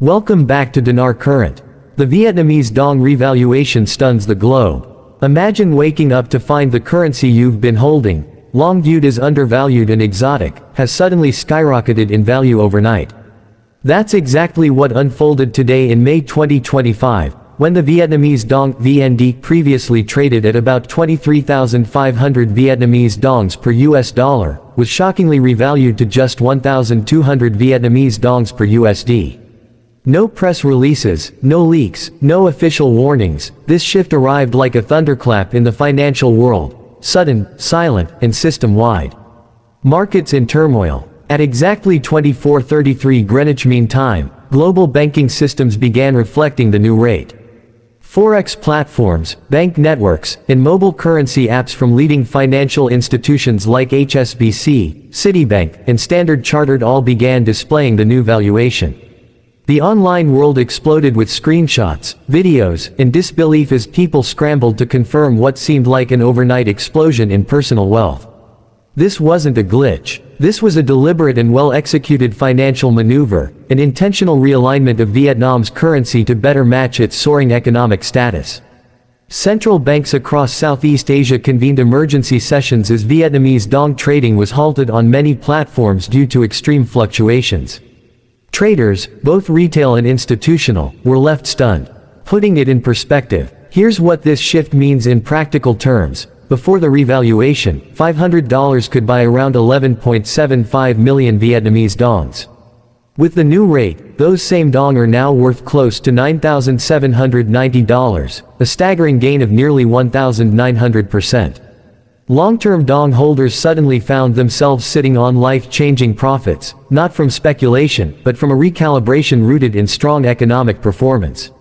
Welcome back to Dinar Current. The Vietnamese Dong revaluation stuns the globe. Imagine waking up to find the currency you've been holding, long viewed as undervalued and exotic, has suddenly skyrocketed in value overnight. That's exactly what unfolded today in May 2025, when the Vietnamese Dong VND, previously traded at about 23,500 Vietnamese dongs per US dollar, was shockingly revalued to just 1,200 Vietnamese dongs per USD. No press releases, no leaks, no official warnings. This shift arrived like a thunderclap in the financial world, sudden, silent, and system-wide. Markets in turmoil. At exactly 24:33 Greenwich Mean Time, global banking systems began reflecting the new rate. Forex platforms, bank networks, and mobile currency apps from leading financial institutions like HSBC, Citibank, and Standard Chartered all began displaying the new valuation. The online world exploded with screenshots, videos, and disbelief as people scrambled to confirm what seemed like an overnight explosion in personal wealth. This wasn't a glitch. This was a deliberate and well-executed financial maneuver, an intentional realignment of Vietnam's currency to better match its soaring economic status. Central banks across Southeast Asia convened emergency sessions as Vietnamese dong trading was halted on many platforms due to extreme fluctuations. Traders, both retail and institutional, were left stunned. Putting it in perspective, here's what this shift means in practical terms. Before the revaluation, $500 could buy around 11.75 million Vietnamese dongs. With the new rate, those same dong are now worth close to $9,790, a staggering gain of nearly 1,900%. Long-term dong holders suddenly found themselves sitting on life-changing profits, not from speculation, but from a recalibration rooted in strong economic performance.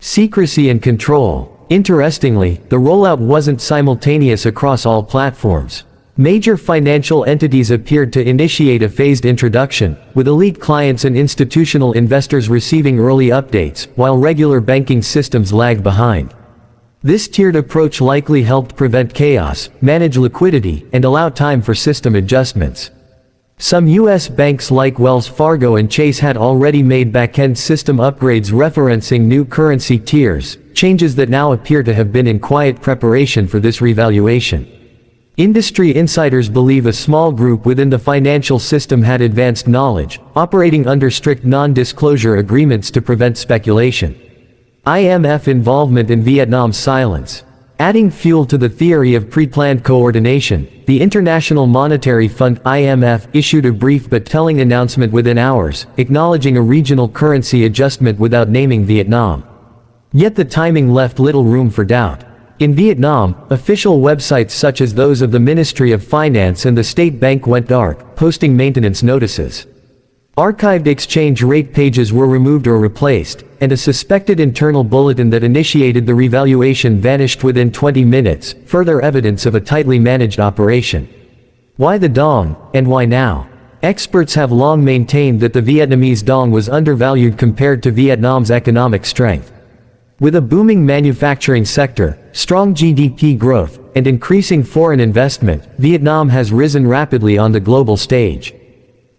Secrecy and control. Interestingly, the rollout wasn't simultaneous across all platforms. Major financial entities appeared to initiate a phased introduction, with elite clients and institutional investors receiving early updates, while regular banking systems lagged behind. This tiered approach likely helped prevent chaos, manage liquidity, and allow time for system adjustments. Some U.S. banks like Wells Fargo and Chase had already made back-end system upgrades referencing new currency tiers, changes that now appear to have been in quiet preparation for this revaluation. Industry insiders believe a small group within the financial system had advanced knowledge, operating under strict non-disclosure agreements to prevent speculation. IMF involvement in Vietnam's silence. Adding fuel to the theory of pre-planned coordination, the International Monetary Fund (IMF) issued a brief but telling announcement within hours, acknowledging a regional currency adjustment without naming Vietnam. Yet the timing left little room for doubt. In Vietnam, official websites such as those of the Ministry of Finance and the State Bank went dark, posting maintenance notices. Archived exchange rate pages were removed or replaced, and a suspected internal bulletin that initiated the revaluation vanished within 20 minutes, further evidence of a tightly managed operation. Why the dong, and why now? Experts have long maintained that the Vietnamese dong was undervalued compared to Vietnam's economic strength. With a booming manufacturing sector, strong GDP growth, and increasing foreign investment, Vietnam has risen rapidly on the global stage.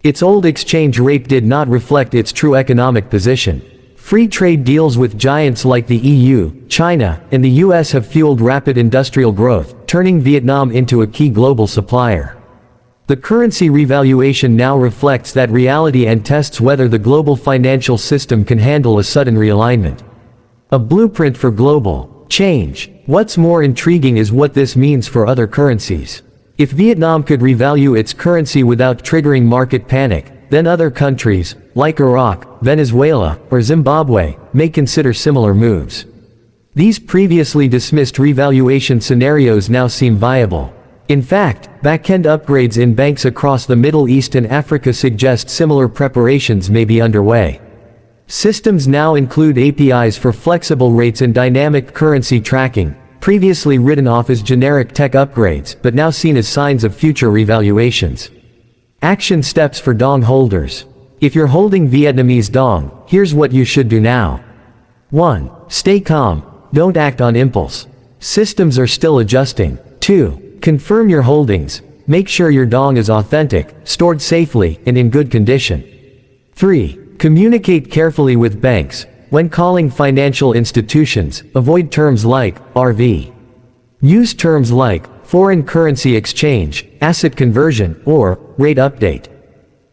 Its old exchange rate did not reflect its true economic position. Free trade deals with giants like the EU, China, and the US have fueled rapid industrial growth, turning Vietnam into a key global supplier. The currency revaluation now reflects that reality and tests whether the global financial system can handle a sudden realignment. A blueprint for global change. What's more intriguing is what this means for other currencies. If Vietnam could revalue its currency without triggering market panic, then other countries, like Iraq, Venezuela, or Zimbabwe, may consider similar moves. These previously dismissed revaluation scenarios now seem viable. In fact, back-end upgrades in banks across the Middle East and Africa suggest similar preparations may be underway. Systems now include APIs for flexible rates and dynamic currency tracking, previously written off as generic tech upgrades, but now seen as signs of future revaluations. Action steps for dong holders. If you're holding Vietnamese dong, here's what you should do now. 1. Stay calm. Don't act on impulse. Systems are still adjusting. 2. Confirm your holdings. Make sure your dong is authentic, stored safely, and in good condition. 3. Communicate carefully with banks. When calling financial institutions, avoid terms like RV. Use terms like foreign currency exchange, asset conversion, or rate update.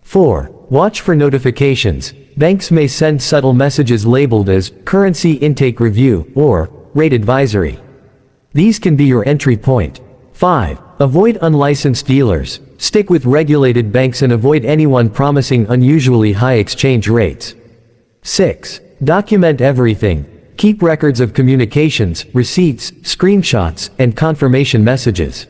4. Watch for notifications. Banks may send subtle messages labeled as currency intake review or rate advisory. These can be your entry point. 5. Avoid unlicensed dealers. Stick with regulated banks and avoid anyone promising unusually high exchange rates. 6. Document everything. Keep records of communications, receipts, screenshots, and confirmation messages.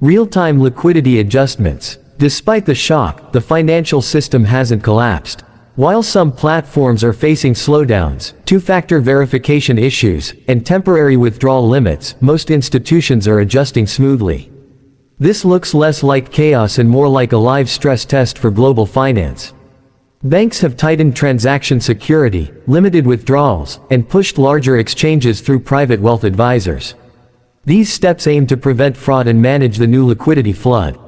Real-time liquidity adjustments. Despite the shock, the financial system hasn't collapsed. While some platforms are facing slowdowns, two-factor verification issues, and temporary withdrawal limits, most institutions are adjusting smoothly. This looks less like chaos and more like a live stress test for global finance. Banks have tightened transaction security, limited withdrawals, and pushed larger exchanges through private wealth advisors. These steps aim to prevent fraud and manage the new liquidity flood.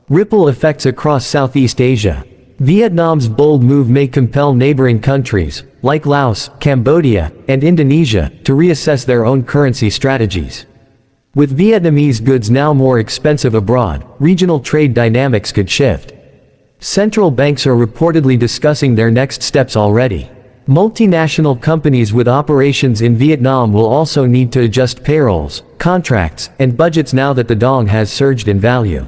Ripple effects across Southeast Asia. Vietnam's bold move may compel neighboring countries, like Laos, Cambodia, and Indonesia, to reassess their own currency strategies. With Vietnamese goods now more expensive abroad, regional trade dynamics could shift. Central banks are reportedly discussing their next steps already. Multinational companies with operations in Vietnam will also need to adjust payrolls, contracts, and budgets now that the dong has surged in value.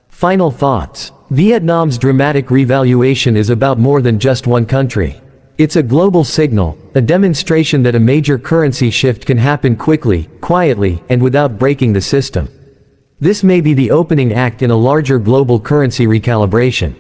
Final thoughts. Vietnam's dramatic revaluation is about more than just one country. It's a global signal, a demonstration that a major currency shift can happen quickly, quietly, and without breaking the system. This may be the opening act in a larger global currency recalibration.